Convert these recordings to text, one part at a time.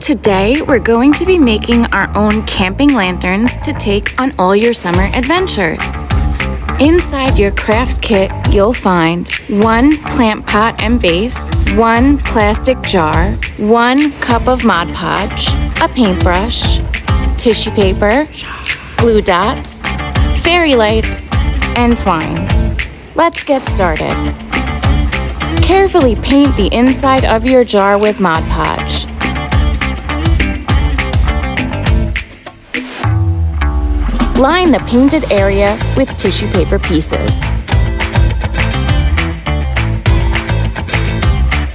Today, we're going to be making our own camping lanterns to take on all your summer adventures. Inside your craft kit, you'll find 1 plant pot and base, 1 plastic jar, 1 cup of Mod Podge, a paintbrush, tissue paper, glue dots, fairy lights, and twine. Let's get started. Carefully paint the inside of your jar with Mod Podge. Line the painted area with tissue paper pieces.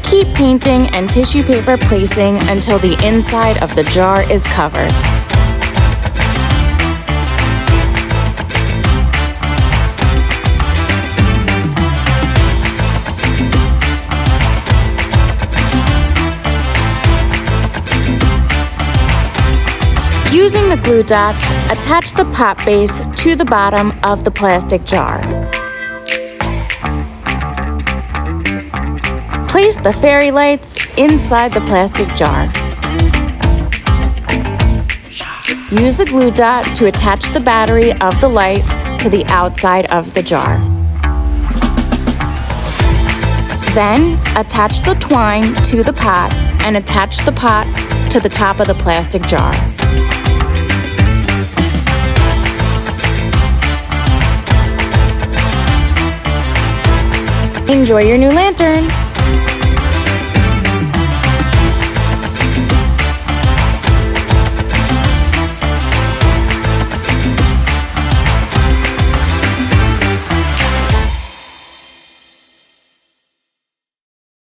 Keep painting and tissue paper placing until the inside of the jar is covered. Using the glue dots, attach the pot base to the bottom of the plastic jar. Place the fairy lights inside the plastic jar. Use a glue dot to attach the battery of the lights to the outside of the jar. Then, attach the twine to the pot and attach the pot to the top of the plastic jar. Enjoy your new lantern!